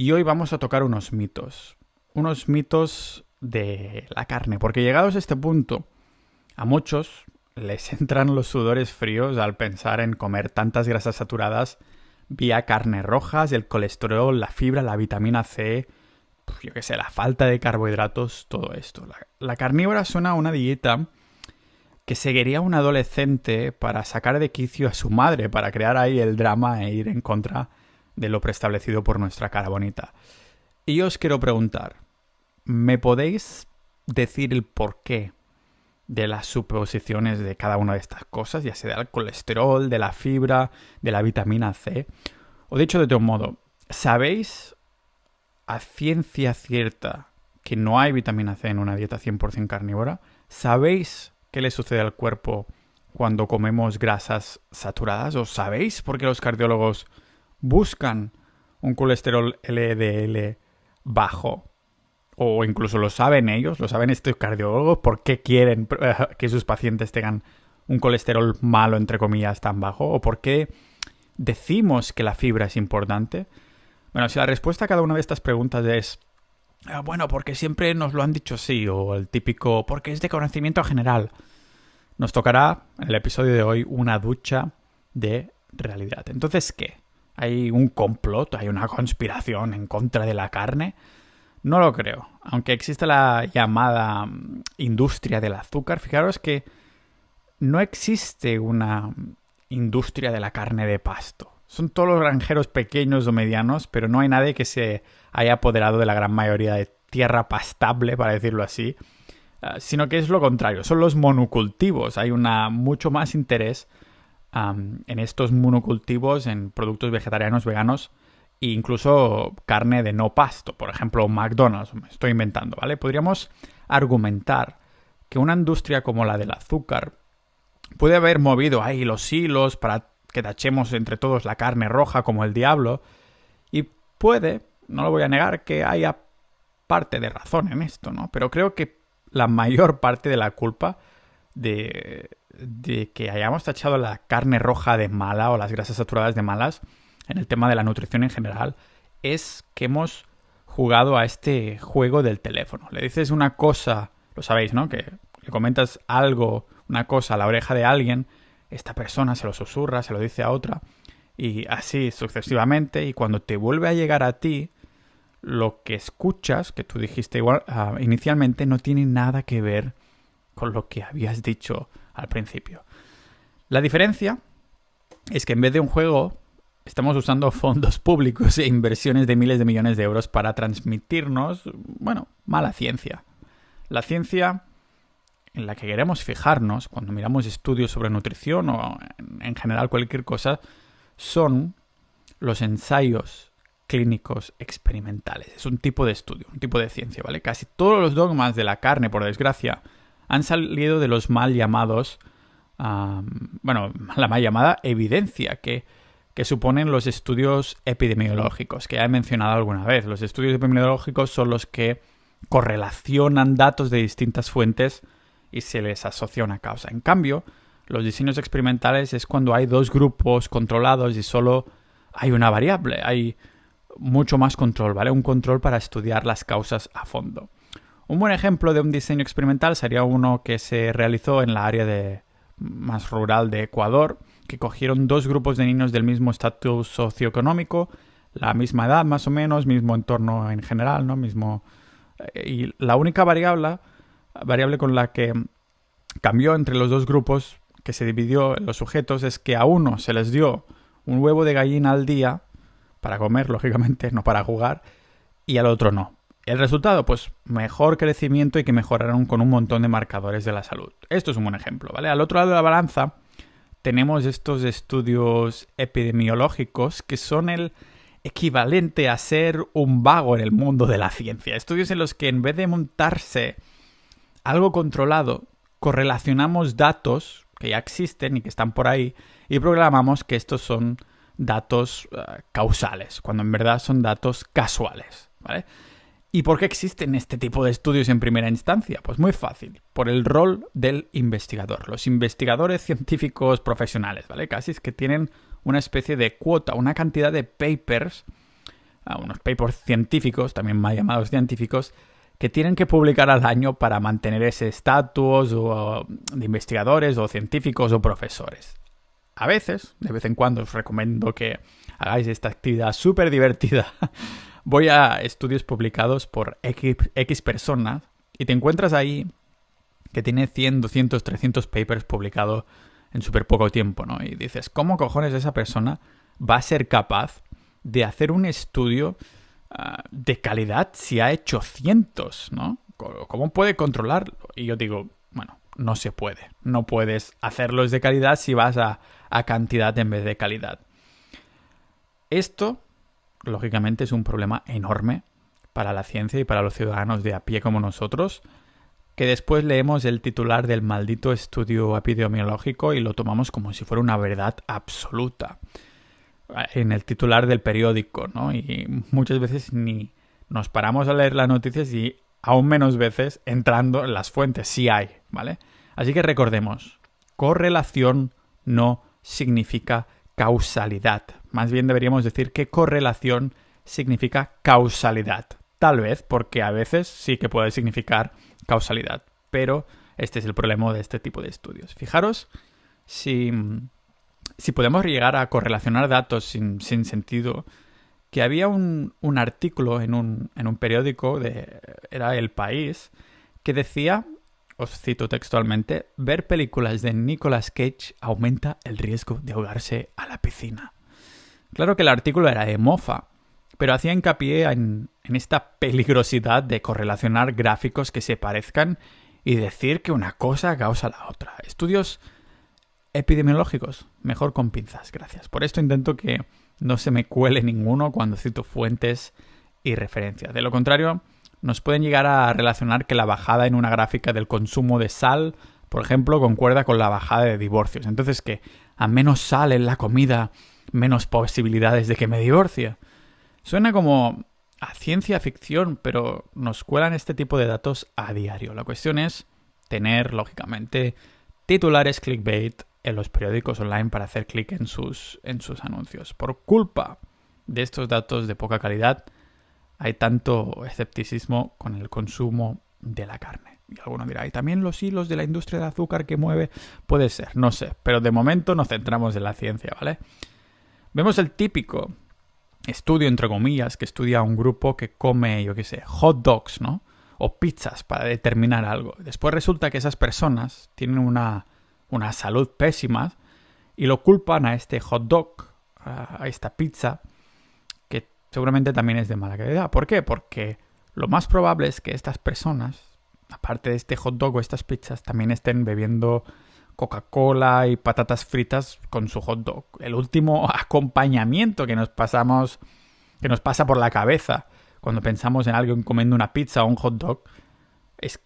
Y hoy vamos a tocar unos mitos de la carne, porque llegados a este punto, a muchos les entran los sudores fríos al pensar en comer tantas grasas saturadas vía carnes rojas, el colesterol, la fibra, la vitamina C, yo qué sé, la falta de carbohidratos, todo esto. La carnívora suena a una dieta que seguiría a un adolescente para sacar de quicio a su madre, para crear ahí el drama e ir en contra de lo preestablecido por nuestra cara bonita. Y yo os quiero preguntar, ¿me podéis decir el porqué de las suposiciones de cada una de estas cosas, ya sea del colesterol, de la fibra, de la vitamina C? O dicho de otro modo, ¿sabéis a ciencia cierta que no hay vitamina C en una dieta 100% carnívora? ¿Sabéis qué le sucede al cuerpo cuando comemos grasas saturadas? ¿O sabéis por qué los cardiólogos buscan un colesterol LDL bajo? O incluso lo saben ellos, lo saben estos cardiólogos, por qué quieren que sus pacientes tengan un colesterol malo, entre comillas, tan bajo. O por qué decimos que la fibra es importante. Bueno, si la respuesta a cada una de estas preguntas es bueno, porque siempre nos lo han dicho así, o el típico porque es de conocimiento general, nos tocará en el episodio de hoy una ducha de realidad. Entonces, ¿qué? ¿Hay un complot? ¿Hay una conspiración en contra de la carne? No lo creo. Aunque existe la llamada industria del azúcar, fijaros que no existe una industria de la carne de pasto. Son todos los granjeros pequeños o medianos, pero no hay nadie que se haya apoderado de la gran mayoría de tierra pastable, para decirlo así, sino que es lo contrario. Son los monocultivos. Hay mucho más interés en estos monocultivos, en productos vegetarianos, veganos, e incluso carne de no pasto. Por ejemplo, McDonald's, me estoy inventando, ¿vale? Podríamos argumentar que una industria como la del azúcar puede haber movido ahí los hilos para que tachemos entre todos la carne roja como el diablo, y puede, no lo voy a negar, que haya parte de razón en esto, ¿no? Pero creo que la mayor parte de la culpa de que hayamos tachado la carne roja de mala o las grasas saturadas de malas en el tema de la nutrición en general es que hemos jugado a este juego del teléfono. Le dices una cosa, lo sabéis, ¿no? Que le comentas algo, una cosa a la oreja de alguien, esta persona se lo susurra, se lo dice a otra, y así sucesivamente, y cuando te vuelve a llegar a ti, lo que escuchas, que tú dijiste igual inicialmente, no tiene nada que ver con lo que habías dicho al principio. La diferencia es que en vez de un juego, estamos usando fondos públicos e inversiones de miles de millones de euros para transmitirnos, mala ciencia. La ciencia en la que queremos fijarnos cuando miramos estudios sobre nutrición o en general cualquier cosa son los ensayos clínicos experimentales. Es un tipo de estudio, un tipo de ciencia, ¿vale? Casi todos los dogmas de la carne, por desgracia, han salido de los mal llamados, la mal llamada evidencia que suponen los estudios epidemiológicos, que ya he mencionado alguna vez. Los estudios epidemiológicos son los que correlacionan datos de distintas fuentes y se les asocia una causa. En cambio, los diseños experimentales es cuando hay dos grupos controlados y solo hay una variable. Hay mucho más control, ¿vale? Un control para estudiar las causas a fondo. Un buen ejemplo de un diseño experimental sería uno que se realizó en la área más rural de Ecuador, que cogieron dos grupos de niños del mismo estatus socioeconómico, la misma edad más o menos, mismo entorno en general, ¿no? Y la única variable con la que cambió entre los dos grupos que se dividió en los sujetos es que a uno se les dio un huevo de gallina al día para comer, lógicamente, no para jugar, y al otro no. El resultado, pues mejor crecimiento y que mejoraron con un montón de marcadores de la salud. Esto es un buen ejemplo, ¿vale? Al otro lado de la balanza tenemos estos estudios epidemiológicos que son el equivalente a ser un vago en el mundo de la ciencia. Estudios en los que en vez de montarse algo controlado, correlacionamos datos que ya existen y que están por ahí y proclamamos que estos son datos causales, cuando en verdad son datos casuales, ¿vale? ¿Y por qué existen este tipo de estudios en primera instancia? Pues muy fácil, por el rol del investigador. Los investigadores científicos profesionales, ¿vale? Casi es que tienen una especie de cuota, una cantidad de papers unos papers científicos, también mal llamados científicos, que tienen que publicar al año para mantener ese estatus de investigadores o científicos o profesores. A veces, de vez en cuando, os recomiendo que hagáis esta actividad súper divertida. Voy a estudios publicados por X personas y te encuentras ahí que tiene 100, 200, 300 papers publicados en súper poco tiempo, ¿no? Y dices, ¿cómo cojones esa persona va a ser capaz de hacer un estudio de calidad si ha hecho cientos, ¿no? ¿Cómo puede controlarlo? Y yo digo, bueno, no se puede. No puedes hacerlos de calidad si vas a cantidad en vez de calidad. Esto, lógicamente, es un problema enorme para la ciencia y para los ciudadanos de a pie como nosotros, que después leemos el titular del maldito estudio epidemiológico y lo tomamos como si fuera una verdad absoluta en el titular del periódico, ¿no? Y muchas veces ni nos paramos a leer las noticias y aún menos veces entrando en las fuentes, sí hay, ¿vale? Así que recordemos, correlación no significa causalidad. Más bien deberíamos decir que correlación significa causalidad. Tal vez porque a veces sí que puede significar causalidad, pero este es el problema de este tipo de estudios. Fijaros si podemos llegar a correlacionar datos sin sentido, que había un artículo en un periódico, era El País, que decía, os cito textualmente, ver películas de Nicolas Cage aumenta el riesgo de ahogarse a la piscina. Claro que el artículo era de mofa, pero hacía hincapié en esta peligrosidad de correlacionar gráficos que se parezcan y decir que una cosa causa la otra. Estudios epidemiológicos, mejor con pinzas, gracias. Por esto intento que no se me cuele ninguno cuando cito fuentes y referencias. De lo contrario, nos pueden llegar a relacionar que la bajada en una gráfica del consumo de sal, por ejemplo, concuerda con la bajada de divorcios. Entonces, que a menos sal en la comida, menos posibilidades de que me divorcie. Suena como a ciencia ficción, pero nos cuelan este tipo de datos a diario. La cuestión es tener, lógicamente, titulares clickbait en los periódicos online para hacer clic en sus anuncios. Por culpa de estos datos de poca calidad, hay tanto escepticismo con el consumo de la carne. Y alguno dirá, ¿y también los hilos de la industria del azúcar que mueve? Puede ser, no sé. Pero de momento nos centramos en la ciencia, ¿vale? Vemos el típico estudio, entre comillas, que estudia un grupo que come, yo qué sé, hot dogs, ¿no? O pizzas para determinar algo. Después resulta que esas personas tienen una salud pésima y lo culpan a este hot dog, a esta pizza, que seguramente también es de mala calidad. ¿Por qué? Porque lo más probable es que estas personas, aparte de este hot dog o estas pizzas, también estén bebiendo Coca-Cola y patatas fritas con su hot dog. El último acompañamiento que nos pasa por la cabeza cuando pensamos en alguien comiendo una pizza o un hot dog, es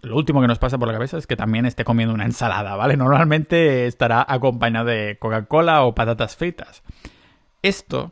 lo último que nos pasa por la cabeza es que también esté comiendo una ensalada, ¿vale? Normalmente estará acompañado de Coca-Cola o patatas fritas. Esto,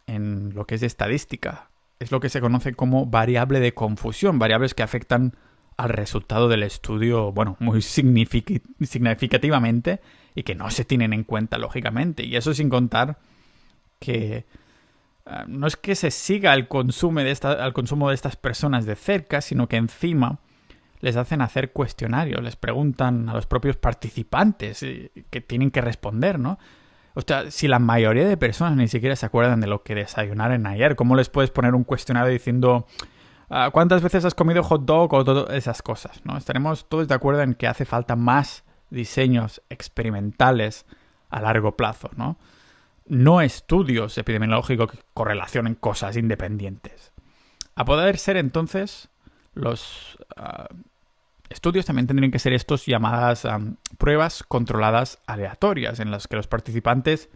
en lo que es estadística, es lo que se conoce como variable de confusión, variables que afectan al resultado del estudio, bueno, muy significativamente y que no se tienen en cuenta, lógicamente. Y eso sin contar que no es que se siga el consumo de estas personas de cerca, sino que encima les hacen hacer cuestionarios, les preguntan a los propios participantes que tienen que responder, ¿no? O sea, si la mayoría de personas ni siquiera se acuerdan de lo que desayunaron ayer, ¿cómo les puedes poner un cuestionario diciendo cuántas veces has comido hot dog o todas esas cosas, ¿no? Estaremos todos de acuerdo en que hace falta más diseños experimentales a largo plazo, ¿no? No estudios epidemiológicos que correlacionen cosas independientes. A poder ser, entonces, los estudios también tendrían que ser estos llamadas pruebas controladas aleatorias, en las que los participantes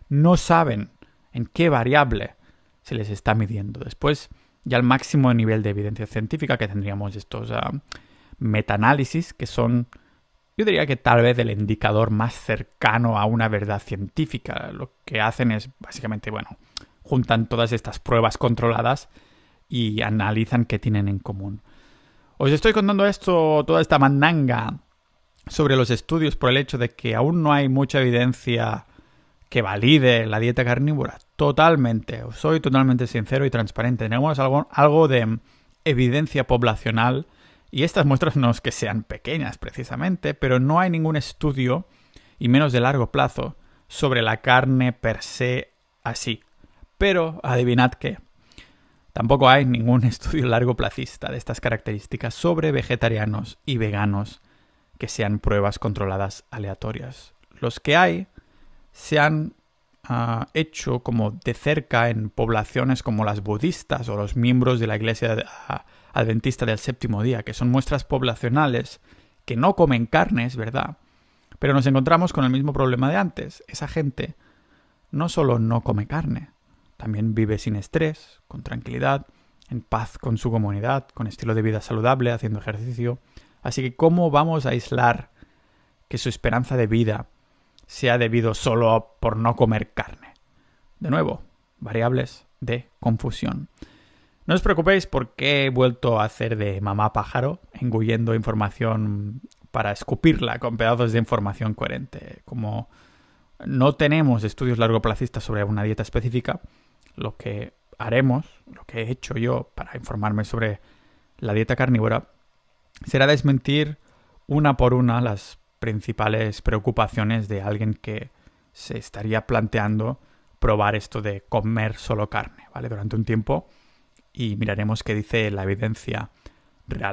no saben en qué variable se les está midiendo. Después, ya el máximo nivel de evidencia científica, que tendríamos estos metaanálisis, que son, yo diría que tal vez el indicador más cercano a una verdad científica. Lo que hacen es, básicamente, bueno, juntan todas estas pruebas controladas y analizan qué tienen en común. Os estoy contando toda esta mandanga sobre los estudios por el hecho de que aún no hay mucha evidencia que valide la dieta carnívora. soy totalmente sincero y transparente. Tenemos algo de evidencia poblacional y estas muestras no es que sean pequeñas precisamente, pero no hay ningún estudio, y menos de largo plazo, sobre la carne per se así. Pero adivinad qué. Tampoco hay ningún estudio largoplacista de estas características sobre vegetarianos y veganos que sean pruebas controladas aleatorias. Los que hay se han hecho como de cerca en poblaciones como las budistas o los miembros de la iglesia adventista del séptimo día, que son muestras poblacionales que no comen carne, es verdad, pero nos encontramos con el mismo problema de antes. Esa gente no solo no come carne, también vive sin estrés, con tranquilidad, en paz con su comunidad, con estilo de vida saludable, haciendo ejercicio. Así que, ¿cómo vamos a aislar que su esperanza de vida sea debido solo por no comer carne? De nuevo, variables de confusión. No os preocupéis porque he vuelto a hacer de mamá pájaro, engullendo información para escupirla con pedazos de información coherente. Como no tenemos estudios largoplacistas sobre una dieta específica, lo que haremos, lo que he hecho yo para informarme sobre la dieta carnívora, será desmentir una por una las principales preocupaciones de alguien que se estaría planteando probar esto de comer solo carne, ¿vale? Durante un tiempo, y miraremos qué dice la evidencia real.